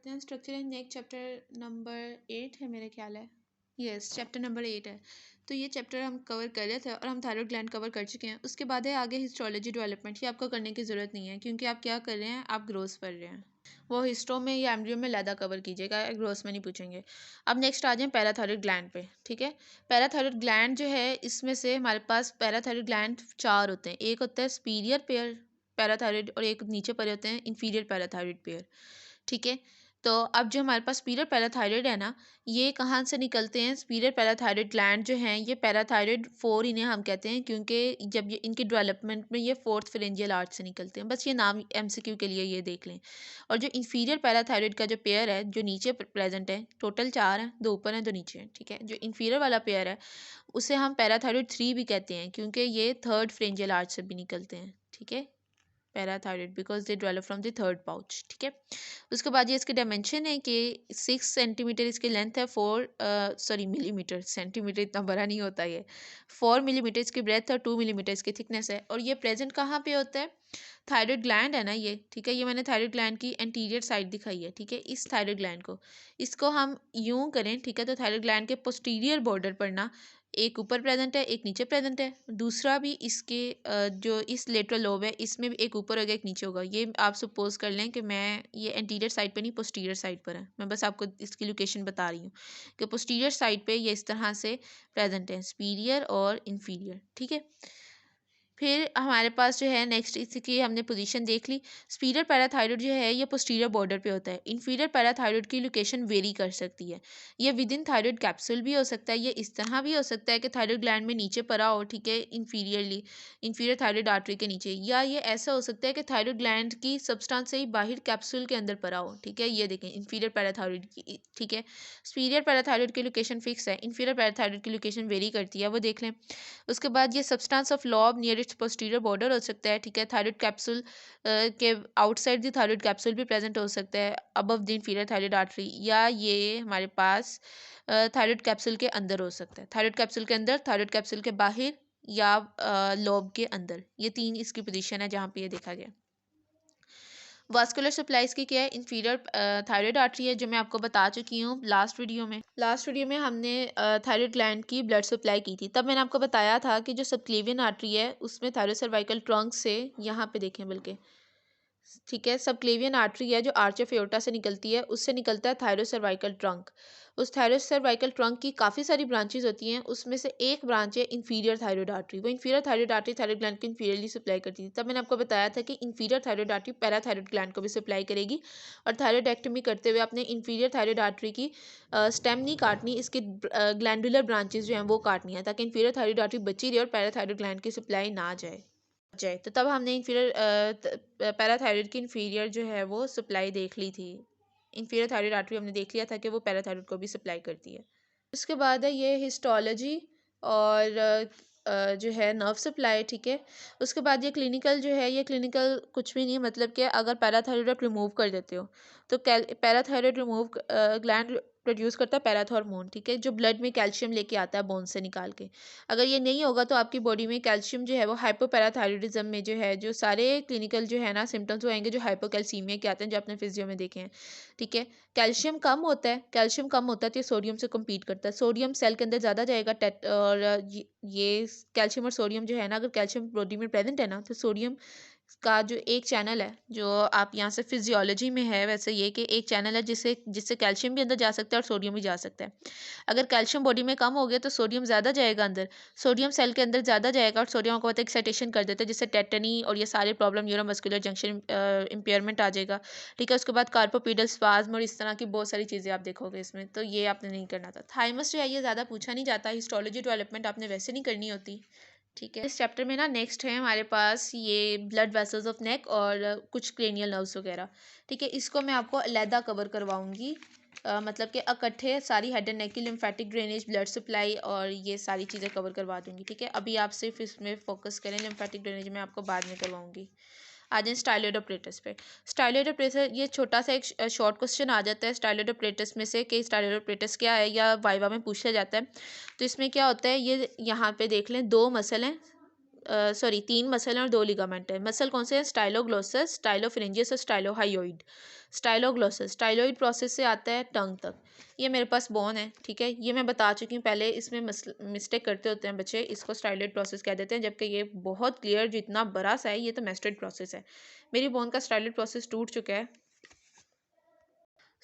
करते हैं structure in neck chapter number 8 है मेरे ख्याल है। यस, चैप्टर नंबर 8 है। तो ये चैप्टर हम कवर कर रहे थे और हम थायराइड ग्लैंड कवर कर चुके हैं। उसके बाद है आगे हिस्टोलॉजी डेवलपमेंट। ये आपको करने की ज़रूरत नहीं है क्योंकि आप क्या कर रहे हैं, आप ग्रोथ पढ़ रहे हैं। वो हिस्टो में या एम्ब्रियो में लैदा कवर कीजिएगा, ग्रोथ में नहीं पूछेंगे। अब नेक्स्ट आ जाए पैराथायरॉइड ग्लैंड पे। ठीक है, पैराथायरॉइड ग्लैंड जो है इसमें से हमारे पास पैराथायरॉइड ग्लैंड 4 होते हैं। एक होता है सुपीरियर पेयर पैराथायरॉइड और एक नीचे पड़े होते हैं इंफीरियर पैराथायरॉइड पेयर। ठीक है, तो अब जो हमारे पास सुपीरियर पैराथायरॉइड है ना, ये कहाँ से निकलते हैं? सुपीरियर पैराथायरॉइड ग्लैंड जो हैं ये पैराथायरॉइड 4 इन्हें हम कहते हैं क्योंकि जब ये इनकी डेवलपमेंट में ये फोर्थ फेरेंजियल आर्च से निकलते हैं। बस ये नाम एमसीक्यू के लिए ये देख लें। और जो इंफीरियर पैराथायरॉइड का जो पेयर है जो नीचे प्रेजेंट है, टोटल 4 हैं, 2 ऊपर हैं 2 नीचे हैं। ठीक है, जो इंफीरियर वाला पेयर है उसे हम पैराथायरॉइड 3 भी कहते हैं क्योंकि ये थर्ड फेरेंजियल आर्च से भी निकलते हैं। ठीक है, parathyroid because they develop from the third pouch. ठीक है, उसके बाद ये इसके डायमेंशन है कि 6 सेंटीमीटर इसकी लेंथ है, 4 मिलीमीटर, सेंटीमीटर इतना बड़ा नहीं होता ये, 4 मिलीमीटर इसकी ब्रेथ और 2 मिलीमीटर इसकी थिकनेस है। और ये प्रेजेंट कहाँ पे होता है? थायराइड ग्लैंड है ना ये। ठीक है, ये मैंने थायराइड ग्लैंड की एंटीरियर साइड दिखाई है। ठीक है, इस थायराइड ग्लैंड को इसको हम यूं करें। ठीक है, तो थायराइड ग्लैंड के पोस्टीरियर बॉर्डर पर ना एक ऊपर प्रेजेंट है एक नीचे प्रेजेंट है। दूसरा भी इसके जो इस लेटरल लोब है इसमें भी एक ऊपर होगा एक नीचे होगा। ये आप सपोज कर लें कि मैं ये एंटीरियर साइड पे नहीं पोस्टीरियर साइड पर है। मैं बस आपको इसकी लोकेशन बता रही हूँ कि पोस्टीरियर साइड पे ये इस तरह से प्रेजेंट है, सुपीरियर और इन्फीरियर। ठीक है, फिर हमारे पास जो है नेक्स्ट इसकी हमने पोजीशन देख ली। सुपीरियर पैराथायरॉइड जो है ये पोस्टीरियर बॉर्डर पे होता है। इन्फीरियर पैराथायरॉइड की लोकेशन वेरी कर सकती है। ये विद इन थायरॉइड कैप्सूल भी हो सकता है, ये इस तरह भी हो सकता है कि थायरॉइड ग्लैंड में नीचे पड़ा हो। ठीक है, इन्फीरियरली इंफीरियर थायरॉइड आर्टरी के नीचे, या ये ऐसा हो सकता है कि थायरॉइड ग्लैंड की सब्सटेंस से ही बाहर कैप्सूल के अंदर पड़ा हो। ठीक है, ये देखें इन्फीरियर पैराथायरॉइड की। ठीक है, सुपीरियर पैराथायरॉइड की लोकेशन फिक्स है, इन्फीरियर पैराथायरॉइड की लोकेशन वेरी करती है, वो देख लें। उसके बाद ये substance of lobe near it's posterior border हो सकता है। ठीक है, थायरॉइड कैप्सूल के आउटसाइड द थायरॉइड कैप्सूल भी प्रेजेंट हो सकता है above the inferior thyroid artery, या ये हमारे पास थायरॉइड कैप्सूल के अंदर हो सकता है। थायरॉइड कैप्सूल के अंदर, थायरॉइड कैप्सूल के बाहर, या लॉब के अंदर। ये 3 इसकी पोजीशन है जहाँ पे ये देखा गया। वास्कुलर सप्लाईज की क्या है? इंफीरियर थायरॉइड आर्टरी है जो मैं आपको बता चुकी हूँ लास्ट वीडियो में हमने थायरॉइड ग्लैंड की ब्लड सप्लाई की थी। तब मैंने आपको बताया था कि जो सबक्लेवियन आर्टरी है उसमें थायरॉइड सर्वाइकल ट्रंक से, यहाँ पे देखें बल्कि, ठीक है, सबक्लेवियन आर्टरी है जो आर्च ऑफ एओर्टा से निकलती है, उससे निकलता है थायरॉइड सर्वाइकल ट्रंक। उस थायरॉइड सर्वाइकल ट्रंक की काफ़ी सारी ब्रांचेस होती हैं, उसमें से एक ब्रांच है इंफीरियर थायरॉइड आर्टरी। वो inferior thyroid artery thyroid gland को इंफीरियरली सप्लाई करती थी। तब मैंने आपको बताया था कि inferior thyroid artery parathyroid gland को भी सप्लाई करेगी, और थायरॉइडेक्टमी करते हुए आपने इंफीरियर थायरॉइड आर्टरी की स्टेम नहीं काटनी, इसकी ग्लैंडुलर ब्रांचेस जो हैं वो काटनी है ताकि इंफीरियर थायरॉइड आर्टरी बची रहे और पैराथायरॉइड ग्लैंड की सप्लाई ना जाए। तो तब हमने इंफीरियर पैराथायरॉइड की इंफीरियर जो है वो सप्लाई देख ली थी। इंफीरियर थायरॉइड आर्टरी हमने देख लिया था कि वो पैराथायरॉइड को भी सप्लाई करती है। उसके बाद है ये हिस्टोलॉजी और जो है नर्व सप्लाई। ठीक है, उसके बाद ये क्लिनिकल जो है, ये क्लिनिकल कुछ भी नहीं, मतलब कि अगर पैराथायरॉइड आप रिमूव कर देते हो तो पैराथायरॉइड रिमूव ग्लैंड प्रोड्यूस करता है पैराथॉर्मोन। ठीक है, जो ब्लड में कैल्शियम लेके आता है बोन से निकाल के। अगर ये नहीं होगा तो आपकी बॉडी में कैल्शियम जो है वो हाइपोपैराथायरॉइडिज्म में जो है, जो सारे क्लिनिकल जो है ना सिम्टम्स वो आएंगे जो हाइपोकैल्सीमिया के आते हैं, जो आपने फिजियो में देखे हैं। ठीक है, कैल्शियम कम होता है, कैल्शियम कम होता है तो ये सोडियम से कम्पीट करता है। सोडियम सेल के अंदर ज़्यादा जाएगा, और ये कैल्शियम और सोडियम जो है ना, अगर कैल्शियम बॉडी में प्रेजेंट है ना तो सोडियम का जो एक चैनल है, जो आप यहाँ से फिजियोलॉजी में है वैसे ये कि एक चैनल है जिससे जिससे कैल्शियम भी अंदर जा सकता है और सोडियम भी जा सकता है। अगर कैल्शियम बॉडी में कम हो गया तो सोडियम ज़्यादा जाएगा अंदर, सोडियम सेल के अंदर ज़्यादा जाएगा और सोडियम को एक्साइटेशन कर देता है जिससे टेटनी और ये सारे प्रॉब्लम न्यूरोमस्कुलर जंक्शन इम्पेयरमेंट आ जाएगा। ठीक है, उसके बाद कार्पोपीडल स्पाज्म और इस तरह की बहुत सारी चीज़ें आप देखोगे इसमें, तो ये आपने नहीं करना था। थाइमस जो है ये ज़्यादा पूछा नहीं जाता, हिस्टोलॉजी डेवलपमेंट आपने वैसे नहीं करनी होती। ठीक है, इस चैप्टर में ना नेक्स्ट है हमारे पास ये ब्लड वेसल्स ऑफ नेक और कुछ क्रेनियल नर्व्स वगैरह। ठीक है, इसको मैं आपको अलहदा कवर करवाऊंगी, मतलब कि इकट्ठे सारी हेड एंड नेक की लिम्फेटिक ड्रेनेज, ब्लड सप्लाई और ये सारी चीज़ें कवर करवा दूंगी। ठीक है, अभी आप सिर्फ इसमें फोकस करें, लिम्फेटिक ड्रेनेज मैं आपको बाद में करवाऊंगी। आ जाए स्टाइलोइड ऑपरेटस पे। स्टाइलोइड ऑपरेटस, ये छोटा सा एक शॉर्ट क्वेश्चन आ जाता है स्टाइलोइड ऑपरेटस में से कि स्टाइलोइड ऑपरेटस क्या है, या वाइवा में पूछा जाता है। तो इसमें क्या होता है, ये यहाँ पे देख लें, 2 मसल हैं, सॉरी 3 मसल हैं और 2 लिगामेंट है। मसल कौन से हैं? स्टाइलोग्लोसस, स्टाइलोफिरेंजियस और स्टाइलोहायोइड। स्टाइलोग्लोसस स्टाइलोइड प्रोसेस से आता है टंग तक। ये मेरे पास बोन है, ठीक है, ये मैं बता चुकी हूँ पहले। इसमें मिस्टेक करते होते हैं बच्चे, इसको स्टाइलोइड प्रोसेस कह देते हैं, जबकि ये बहुत क्लियर जो इतना बड़ा सा है ये तो मेस्टोइड प्रोसेस है। मेरी बोन का स्टाइलोइड प्रोसेस टूट चुका है।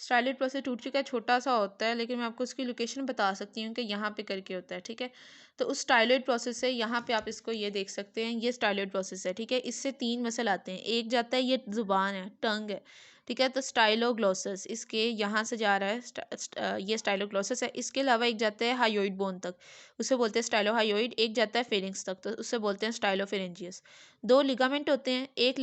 स्टाइलोइड प्रोसेस टूट चुका है, छोटा सा होता है, लेकिन मैं आपको उसकी लोकेशन बता सकती हूँ कि यहाँ पे करके होता है, ठीक है। तो उस स्टाइलोइड प्रोसेस से यहाँ पे आप इसको ये देख सकते हैं, ये स्टाइलोइड प्रोसेस है, ठीक है। इससे 3 मसल आते हैं। एक जाता है, ये जुबान है, टंग है, ठीक है। तो स्टाइलोग्लोसस इसके यहाँ से जा रहा है, ये स्टाइलोग्लोसस है। इसके अलावा एक जाता है हायोइड बोन तक, उसे बोलते हैं स्टाइलोहायोइड। एक जाता है फेरिंक्स तक, तो उससे बोलते हैं स्टाइलोफेरेंजियस। 2 लिगामेंट होते हैं। एक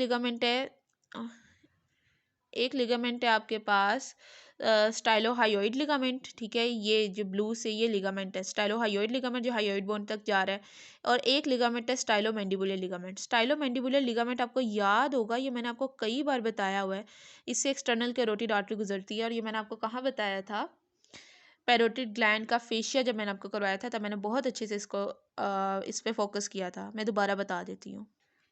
लिगामेंट है आपके पास स्टाइलोहायोइड लिगामेंट, ठीक है। ये जो ब्लू से ये लिगामेंट है स्टाइलोहायोइड लिगामेंट, जो हायोइड बोन तक जा रहा है। और एक लिगामेंट है स्टाइलोमैंडिबुलर लिगामेंट। स्टाइलोमैंडिबुलर लिगामेंट आपको याद होगा, ये मैंने आपको कई बार बताया हुआ है। इससे एक्सटर्नल कैरोटिड आर्टरी गुजरती है। और ये मैंने आपको कहाँ बताया था? पैरोटिड ग्लैंड का फेशिया जब मैंने आपको करवाया था, तब मैंने बहुत अच्छे से इसको इस पे फोकस किया था। मैं दोबारा बता देती हूँ।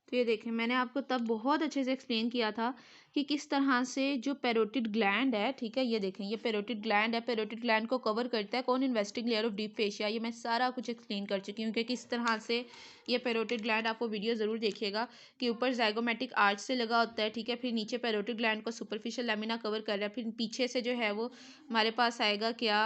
तो ये देखें, मैंने आपको तब बहुत अच्छे से एक्सप्लेन किया था कि किस तरह से जो पैरोटिड ग्लैंड है, ठीक है, ये देखें, ये पैरोटिड ग्लैंड है। पैरोटिड ग्लैंड को कवर करता है कौन? Investing layer of deep fascia. ये मैं सारा कुछ एक्सप्लेन कर चुकी हूँ कि किस तरह से ये पैरोटिड ग्लैंड, आपको वीडियो ज़रूर देखिएगा, कि ऊपर जाइगोमेटिक आर्च से लगा होता है, ठीक है। फिर नीचे पैरोटिड ग्लैंड को सुपरफिशियल लैमिना कवर कर रहा है। फिर पीछे से जो है वो हमारे पास आएगा क्या?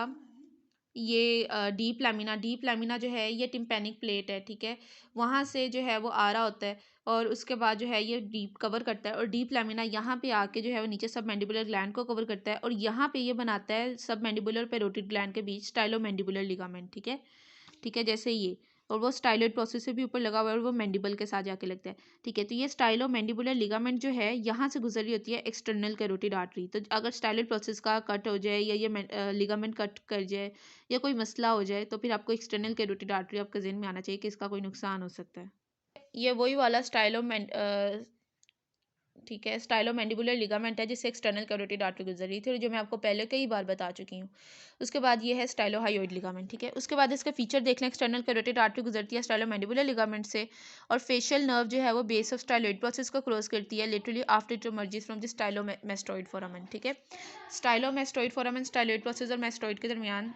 ये डीप लैमिना जो है ये टिम्पैनिक प्लेट है, ठीक है। वहाँ से जो है वो आ रहा होता है, और उसके बाद जो है ये डीप कवर करता है। और डीप लैमिना यहाँ पे आके जो है वो नीचे सब मैंडिबुलर ग्लैंड को कवर करता है, और यहाँ पे ये बनाता है सब मैंडिबुलर पैरोटिड ग्लैंड के बीच स्टाइलोमैंडिबुलर लिगामेंट, ठीक है, ठीक है, जैसे ये। और वो स्टाइलोइड प्रोसेस से भी ऊपर लगा हुआ है, और वो मैंडिबल के साथ जाके लगता है, ठीक है। तो ये स्टाइलो मैंडिबुलर लिगामेंट जो है यहाँ से गुजर रही होती है एक्सटर्नल कैरोटिड आर्टरी। तो अगर स्टाइलोइड प्रोसेस का कट हो जाए, या ये लिगामेंट कट कर जाए, या कोई मसला हो जाए, तो फिर आपको एक्सटर्नल कैरोटिड आर्टरी आपके जहन में आना चाहिए कि इसका कोई नुकसान हो सकता है। ये वही वाला ठीक है, स्टाइलोमैंडिबुलर लिगामेंट है जिससे एक्सटर्नल कैरोटिड आर्टरी गुजर रही थी, और जो मैं आपको पहले कई बार बता चुकी हूँ। उसके बाद ये है स्टाइलोहायोइड लिगामेंट, ठीक है। उसके बाद इसका फीचर देख लें। एक्सटर्नल कैरोटिड आर्टरी गुजरती है स्टाइलोमैंडिबुलर लिगामेंट से, और फेशियल नर्व जो है वो बेस ऑफ स्टाइलोइड प्रोसेस को क्रॉस करती है literally after it emerges from the stylomastoid foramen, ठीक है। स्टाइलोमेस्टोइड फोरामेन स्टाइलोइड प्रोसेस और मेस्टोइड के दरमियान